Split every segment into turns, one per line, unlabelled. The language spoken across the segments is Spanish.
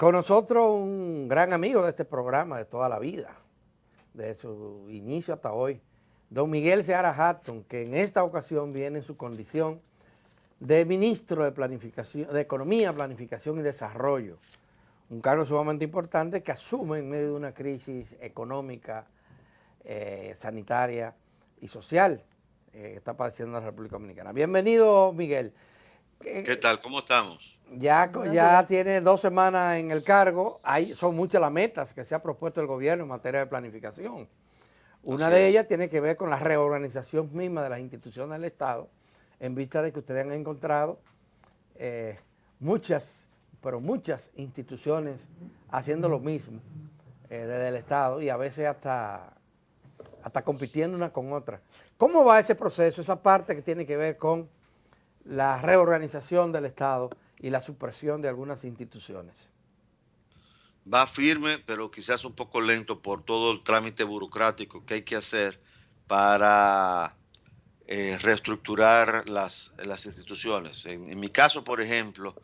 Con nosotros un gran amigo de este programa de toda la vida, desde su inicio hasta hoy, don Miguel Seara Hatton, que en esta ocasión viene en su condición de ministro de Planificación, de Economía, Planificación y Desarrollo, un cargo sumamente importante que asume en medio de una crisis económica, sanitaria y social que está padeciendo la República Dominicana. Bienvenido, Miguel.
¿Qué tal? ¿Cómo estamos?
Buenos
Ya
días.
tiene 2 semanas en el cargo. Son muchas las metas que se ha propuesto el gobierno en materia de planificación. Una
Así
de ellas
es.
tiene que ver con la reorganización misma de las instituciones del Estado, en vista de que ustedes han encontrado muchas, pero muchas instituciones haciendo lo mismo desde el Estado y a veces hasta compitiendo una con otra. ¿Cómo va ese proceso, esa parte que tiene que ver con la reorganización del Estado y la supresión de algunas instituciones?
Va firme, pero quizás un poco lento por todo el trámite burocrático que hay que hacer para reestructurar las instituciones. En mi caso, por ejemplo,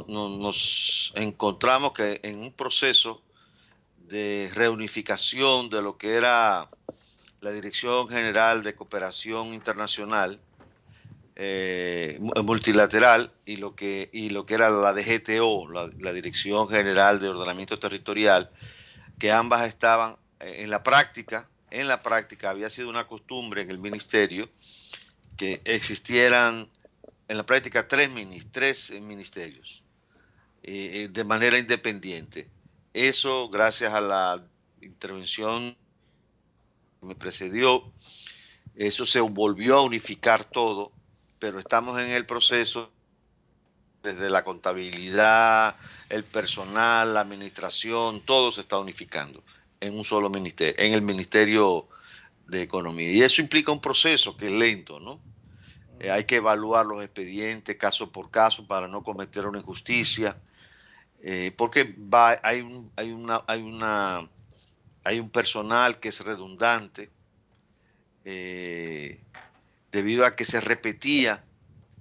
nos encontramos que en un proceso de reunificación de lo que era la Dirección General de Cooperación Internacional, multilateral, y lo que era la DGTO, la Dirección General de Ordenamiento Territorial, que ambas estaban en la práctica había sido una costumbre en el ministerio que existieran en la práctica tres ministerios de manera independiente. Eso, gracias a la intervención que me precedió, eso se volvió a unificar todo, pero estamos en el proceso desde la contabilidad, el personal, la administración, todo se está unificando en un solo ministerio, en el Ministerio de Economía. Y eso implica un proceso que es lento, ¿no? Hay que evaluar los expedientes caso por caso para no cometer una injusticia, porque hay un personal que es redundante, eh, debido a que se repetía,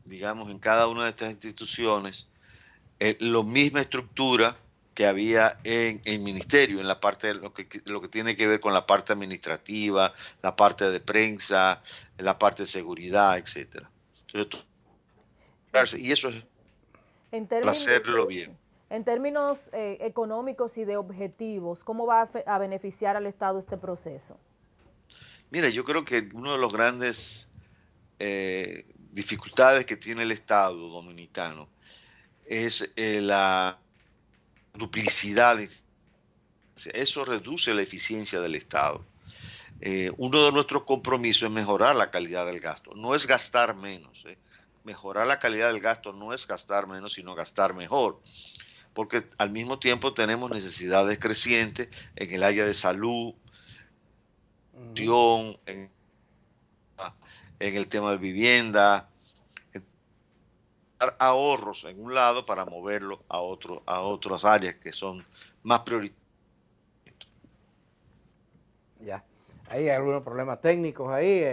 digamos, en cada una de estas instituciones, la misma estructura que había en el ministerio, en la parte de lo que tiene que ver con la parte administrativa, la parte de prensa, la parte de seguridad, etcétera. Y eso es
En
para
términos,
hacerlo bien.
en términos económicos y de objetivos, ¿cómo va a beneficiar al Estado este proceso?
Mira, yo creo que uno de los grandes dificultades que tiene el Estado dominicano es la duplicidad. Eso reduce la eficiencia del Estado. Uno de nuestros compromisos es mejorar la calidad del gasto. No es gastar menos. Mejorar la calidad del gasto no es gastar menos, sino gastar mejor. Porque al mismo tiempo tenemos necesidades crecientes en el área de salud, en el tema de vivienda, ahorros en un lado para moverlo a otras áreas que son más prioritarias.
Ya. Hay algunos problemas técnicos ahí,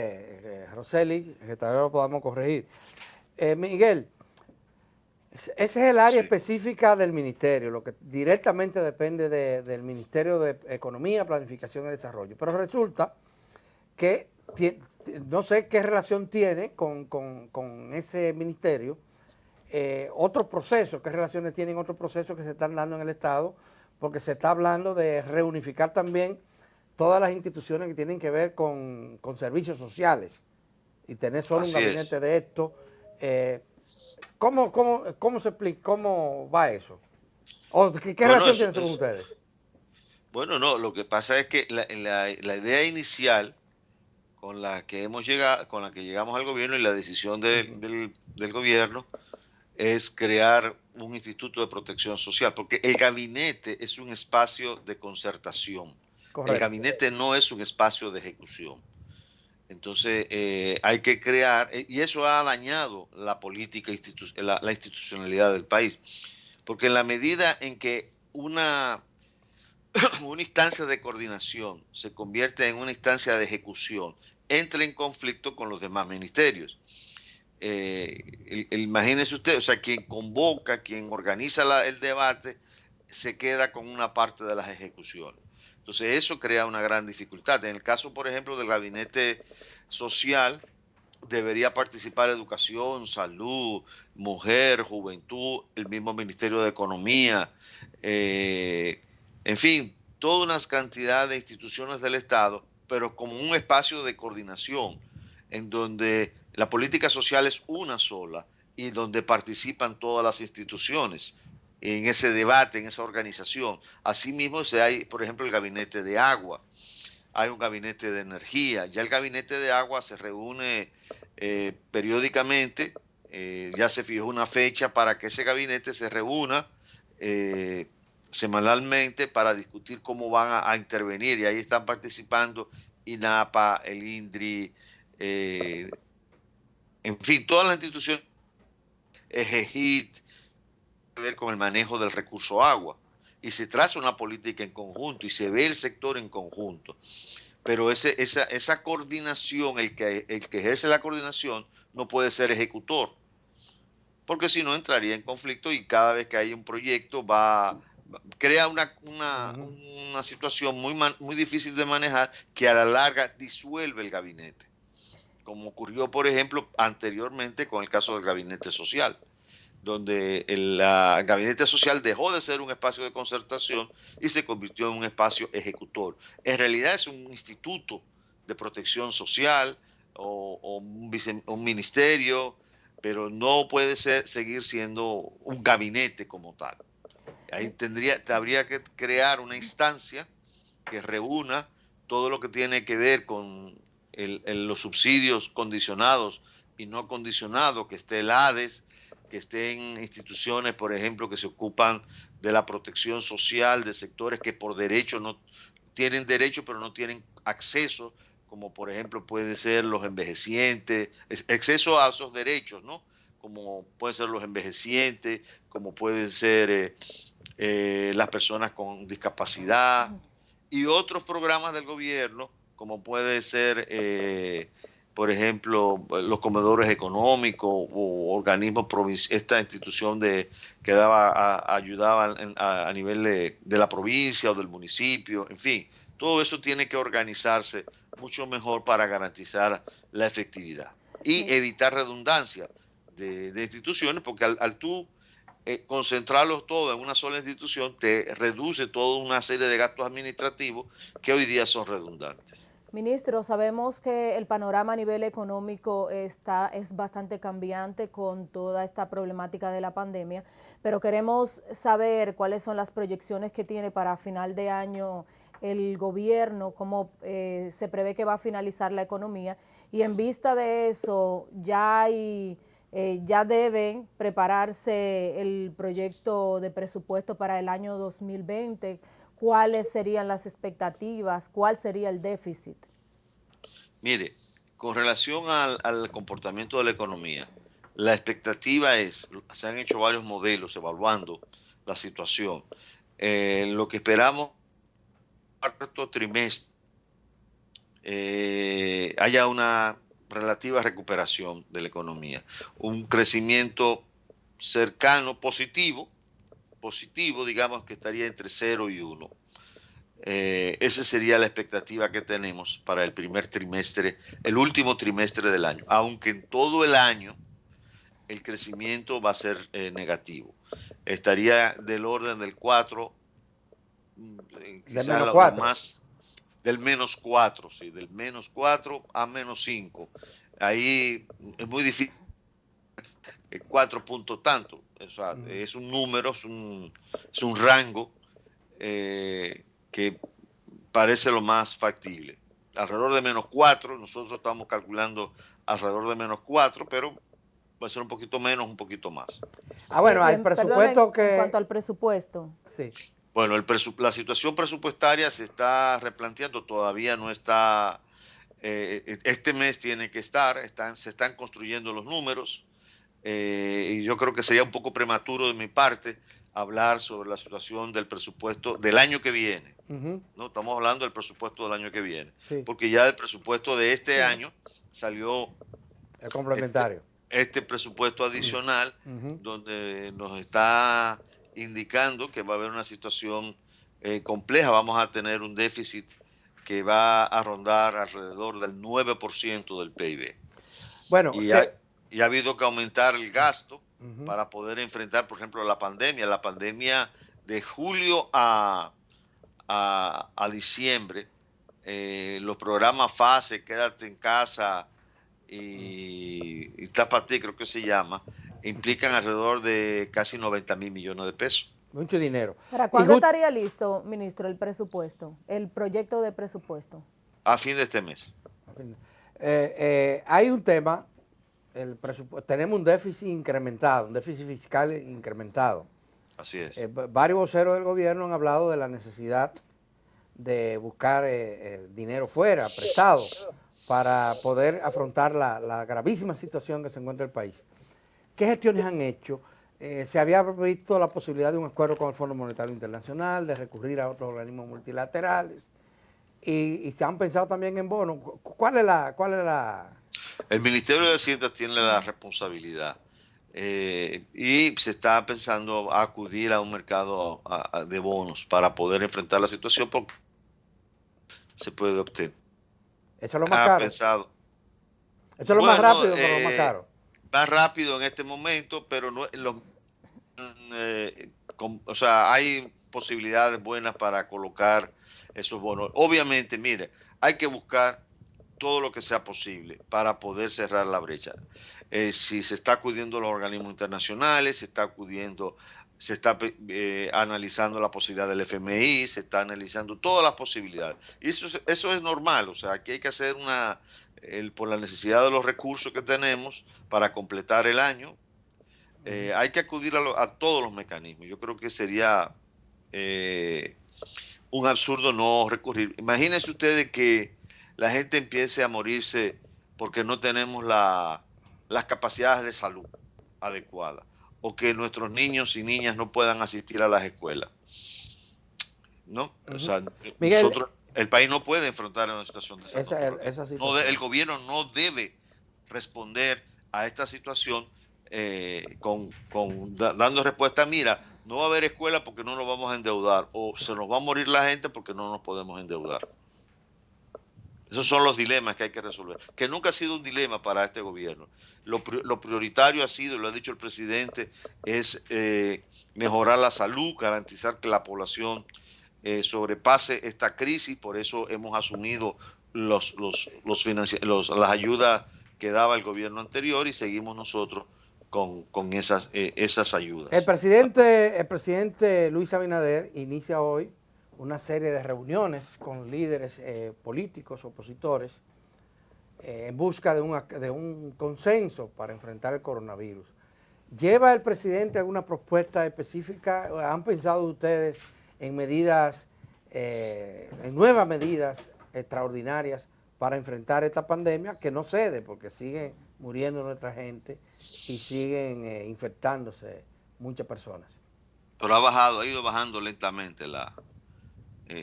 Roseli, que tal vez lo podamos corregir. Miguel, esa es el área
Sí.
específica del ministerio, lo que directamente depende del Ministerio de Economía, Planificación y Desarrollo. Pero resulta que no sé qué relación tiene con ese ministerio otros procesos, qué relaciones tienen otros procesos que se están dando en el Estado, porque se está hablando de reunificar también todas las instituciones que tienen que ver con servicios sociales y tener solo un
Así
gabinete
es.
de esto. ¿Cómo se explica, cómo va eso? ¿O qué
Bueno,
relación tiene eso con ustedes?
bueno, no, lo que pasa es que la idea inicial con la que llegamos al gobierno y la decisión del gobierno es crear un instituto de protección social, porque el gabinete es un espacio de concertación. El
Correcto.
gabinete no es un espacio de ejecución. Entonces, hay que crear, y eso ha dañado la política, la institucionalidad del país, porque en la medida en que una instancia de coordinación se convierte en una instancia de ejecución, entra en conflicto con los demás ministerios. imagínese usted, o sea, quien convoca, quien organiza el debate, se queda con una parte de las ejecuciones. Entonces eso crea una gran dificultad. En el caso, por ejemplo, del gabinete social, debería participar educación, salud, mujer, juventud, el mismo Ministerio de Economía, en fin, toda una cantidad de instituciones del Estado, pero como un espacio de coordinación en donde la política social es una sola y donde participan todas las instituciones en ese debate, en esa organización. Asimismo, hay, por ejemplo, el gabinete de agua, hay un gabinete de energía, ya el gabinete de agua se reúne periódicamente, ya se fijó una fecha para que ese gabinete se reúna semanalmente para discutir cómo van a intervenir, y ahí están participando INAPA, el INDRI, en fin, todas las instituciones, EGEGIT, que ver con el manejo del recurso agua, y se traza una política en conjunto y se ve el sector en conjunto. Pero esa coordinación, el que ejerce la coordinación no puede ser ejecutor, porque si no entraría en conflicto y cada vez que hay un proyecto crea una situación muy difícil de manejar que a la larga disuelve el gabinete, como ocurrió, por ejemplo, anteriormente con el caso del gabinete social, donde el gabinete social dejó de ser un espacio de concertación y se convirtió en un espacio ejecutor. En realidad es un instituto de protección social o un ministerio, pero no puede seguir siendo un gabinete como tal. Ahí habría que crear una instancia que reúna todo lo que tiene que ver con los subsidios condicionados y no condicionados, que esté el ADES, que estén instituciones, por ejemplo, que se ocupan de la protección social de sectores que por derecho no tienen derecho, pero no tienen acceso, como por ejemplo puede ser los envejecientes, acceso a esos derechos, ¿no? Como pueden ser los envejecientes, como pueden ser las personas con discapacidad y otros programas del gobierno, como puede ser por ejemplo, los comedores económicos o organismos esta institución que ayudaba a nivel de la provincia o del municipio, en fin, todo eso tiene que organizarse mucho mejor para garantizar la efectividad y evitar redundancia de instituciones, porque al tú concentrarlos todo en una sola institución te reduce toda una serie de gastos administrativos que hoy día son redundantes.
Ministro, sabemos que el panorama a nivel económico es bastante cambiante con toda esta problemática de la pandemia, pero queremos saber cuáles son las proyecciones que tiene para final de año el gobierno, cómo se prevé que va a finalizar la economía, y en vista de eso ya deben prepararse el proyecto de presupuesto para el año 2020. ¿Cuáles serían las expectativas? ¿Cuál sería el déficit?
Mire, con relación al comportamiento de la economía, la expectativa se han hecho varios modelos evaluando la situación. Lo que esperamos cuarto trimestre haya una relativa recuperación de la economía, un crecimiento cercano, positivo, digamos que estaría entre 0 y 1. Esa sería la expectativa que tenemos para el primer trimestre, el último trimestre del año, aunque en todo el año el crecimiento va a ser negativo. Estaría del orden del 4, quizás lo más, del menos 4, sí, del menos 4 a menos 5. Ahí es muy difícil, 4 puntos tanto, o sea, es un número, es un rango que parece lo más factible. Alrededor de menos 4, nosotros estamos calculando alrededor de menos 4, pero va a ser un poquito menos, un poquito más.
Bueno, hay presupuesto que...
En cuanto al presupuesto.
Sí.
Bueno, la situación presupuestaria se está replanteando, todavía no está... este mes tiene que se están construyendo los números, y yo creo que sería un poco prematuro de mi parte hablar sobre la situación del presupuesto del año que viene. No estamos hablando del presupuesto del año que viene, porque ya el presupuesto de este año salió
el complementario.
este presupuesto adicional, donde nos está indicando que va a haber una situación compleja. Vamos a tener un déficit que va a rondar alrededor del 9% del PIB.
Bueno,
y ha habido que aumentar el gasto para poder enfrentar, por ejemplo, la pandemia. La pandemia de julio a diciembre, los programas FASE, Quédate en Casa y Tápate, creo que se llama, implican alrededor de casi 90,000 millones de pesos.
Mucho dinero.
¿Para cuándo estaría listo, ministro, el presupuesto, el proyecto de presupuesto?
A fin de este mes.
Hay un tema, tenemos un déficit incrementado, un déficit fiscal incrementado.
Así es.
Varios voceros del gobierno han hablado de la necesidad de buscar dinero fuera, prestado, para poder afrontar la gravísima situación que se encuentra el país. ¿Qué gestiones han hecho? Se había visto la posibilidad de un acuerdo con el Fondo Monetario Internacional, de recurrir a otros organismos multilaterales, y se han pensado también en bonos. ¿Cuál es la...?
El Ministerio de Hacienda tiene la responsabilidad y se está pensando acudir a un mercado de bonos para poder enfrentar la situación, porque se puede obtener.
Eso es lo más caro.
Pensado.
Eso es lo más rápido, pero lo más caro.
Más rápido en este momento, pero no, o sea, hay posibilidades buenas para colocar esos bonos. Obviamente, mire, hay que buscar todo lo que sea posible para poder cerrar la brecha. Si se está acudiendo a los organismos internacionales, se está analizando la posibilidad del FMI, se está analizando todas las posibilidades. Y eso es normal, o sea, aquí hay que hacer por la necesidad de los recursos que tenemos para completar el año, hay que acudir a todos los mecanismos. Yo creo que sería un absurdo no recurrir. Imagínense ustedes que la gente empiece a morirse porque no tenemos las capacidades de salud adecuadas, o que nuestros niños y niñas no puedan asistir a las escuelas, ¿no? O sea, Miguel, el país no puede enfrentar una situación de salud.
Esa situación.
El gobierno no debe responder a esta situación dando respuesta. Mira, no va a haber escuela porque no nos vamos a endeudar, o se nos va a morir la gente porque no nos podemos endeudar. Esos son los dilemas que hay que resolver, que nunca ha sido un dilema para este gobierno. Lo prioritario ha sido, lo ha dicho el presidente, es mejorar la salud, garantizar que la población sobrepase esta crisis. Por eso hemos asumido las ayudas que daba el gobierno anterior, y seguimos nosotros con esas ayudas.
El presidente Luis Abinader inicia hoy una serie de reuniones con líderes políticos, opositores, en busca de un consenso para enfrentar el coronavirus. ¿Lleva el presidente alguna propuesta específica? ¿Han pensado ustedes en nuevas medidas extraordinarias para enfrentar esta pandemia que no cede, porque siguen muriendo nuestra gente y siguen infectándose muchas personas?
Pero ha ido bajando lentamente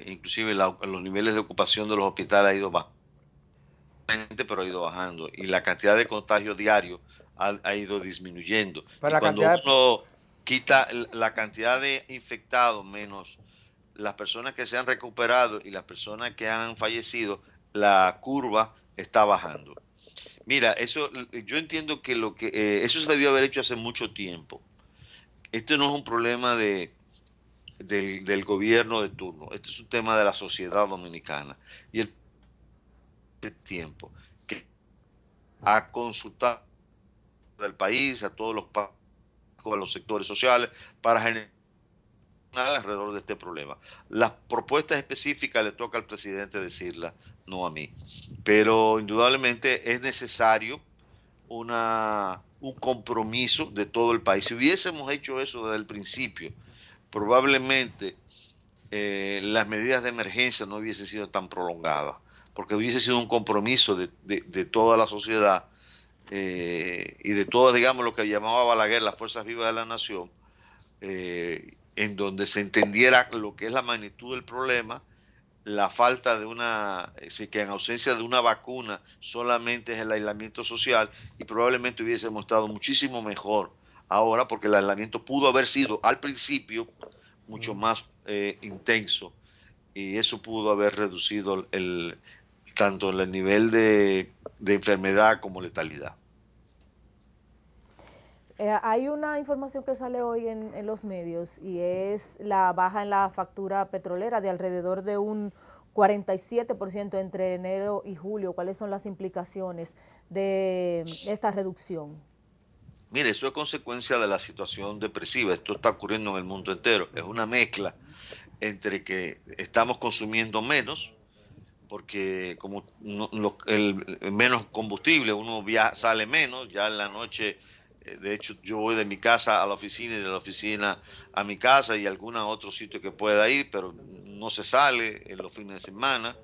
inclusive los niveles de ocupación de los hospitales ha ido bajando, pero ha ido bajando, y la cantidad de contagios diarios ha ido disminuyendo.
Pero
y cuando uno quita la cantidad de infectados menos las personas que se han recuperado y las personas que han fallecido, la curva está bajando. Mira, yo entiendo que eso se debió haber hecho hace mucho tiempo. Esto no es un problema del gobierno de turno. Este es un tema de la sociedad dominicana, y el tiempo que a consultar del país, a todos los sectores sociales, para generar alrededor de este problema. Las propuestas específicas le toca al presidente decirlas, no a mí, pero indudablemente es necesario un compromiso de todo el país. Si hubiésemos hecho eso desde el principio, probablemente las medidas de emergencia no hubiesen sido tan prolongadas, porque hubiese sido un compromiso de toda la sociedad y de todas, digamos, lo que llamaba Balaguer las fuerzas vivas de la nación, en donde se entendiera lo que es la magnitud del problema, la falta de que en ausencia de una vacuna solamente es el aislamiento social, y probablemente hubiésemos estado muchísimo mejor ahora, porque el aislamiento pudo haber sido al principio mucho más intenso, y eso pudo haber reducido tanto el nivel de enfermedad como letalidad.
Hay una información que sale hoy en los medios y es la baja en la factura petrolera de alrededor de un 47% entre enero y julio. ¿Cuáles son las implicaciones de esta reducción?
Mire, eso es consecuencia de la situación depresiva. Esto está ocurriendo en el mundo entero. Es una mezcla entre que estamos consumiendo menos, porque como el menos combustible, uno sale menos, ya en la noche. De hecho, yo voy de mi casa a la oficina y de la oficina a mi casa y algún otro sitio que pueda ir, pero no se sale en los fines de semana.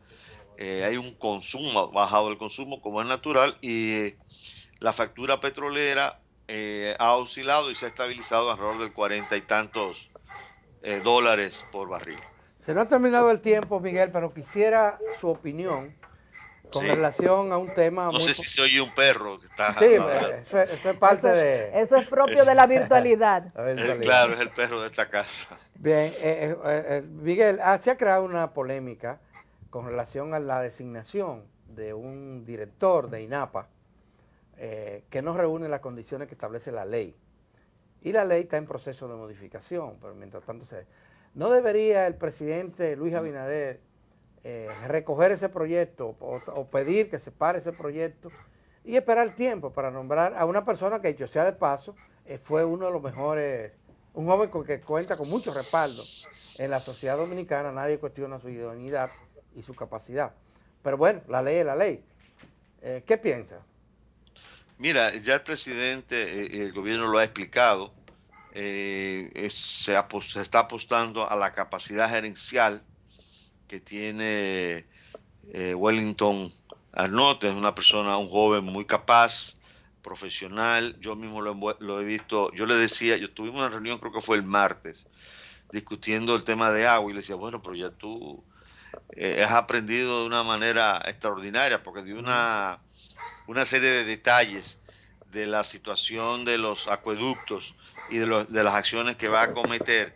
Hay un consumo, ha bajado el consumo como es natural, y la factura petrolera ha oscilado y se ha estabilizado alrededor del 40 y tantos dólares por barril.
Se nos ha terminado el tiempo, Miguel, pero quisiera su opinión con relación a un tema
no sé si se oye un perro que está...
Sí, eso es parte de...
Eso es propio de la virtualidad.
Claro, es el perro de esta casa.
Bien, Miguel, se ha creado una polémica con relación a la designación de un director de INAPA que no reúne las condiciones que establece la ley. Y la ley está en proceso de modificación, pero mientras tanto ¿no debería el presidente Luis Abinader recoger ese proyecto o pedir que se pare ese proyecto y esperar tiempo para nombrar a una persona que, dicho sea de paso, fue uno de los mejores, un joven que cuenta con mucho respaldo en la sociedad dominicana? Nadie cuestiona su idoneidad y su capacidad. Pero bueno, la ley es la ley. ¿Qué piensa?
Mira, ya el presidente, el gobierno lo ha explicado, se está apostando a la capacidad gerencial que tiene Wellington Arnott. Es una persona, un joven muy capaz, profesional. Yo mismo lo he visto. Yo le decía, yo tuvimos una reunión, creo que fue el martes, discutiendo el tema de agua, y le decía, bueno, pero ya tú has aprendido de una manera extraordinaria, porque dio una serie de detalles de la situación de los acueductos y de las acciones que va a cometer,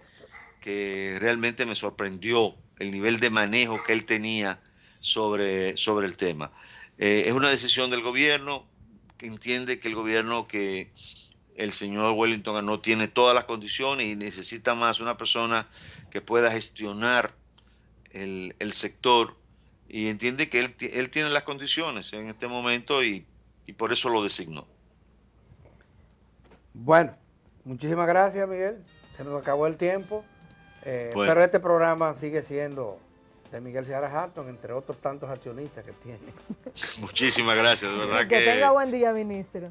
que realmente me sorprendió el nivel de manejo que él tenía sobre el tema. Es una decisión del gobierno, que entiende que el señor Wellington no tiene todas las condiciones y necesita más una persona que pueda gestionar el sector, y entiende que él tiene las condiciones en este momento, y por eso lo designó.
Bueno, muchísimas gracias, Miguel. Se nos acabó el tiempo. Pero este programa sigue siendo de Miguel Seara Hatton, entre otros tantos accionistas que tiene.
Muchísimas gracias, de verdad
que tenga buen día, ministro.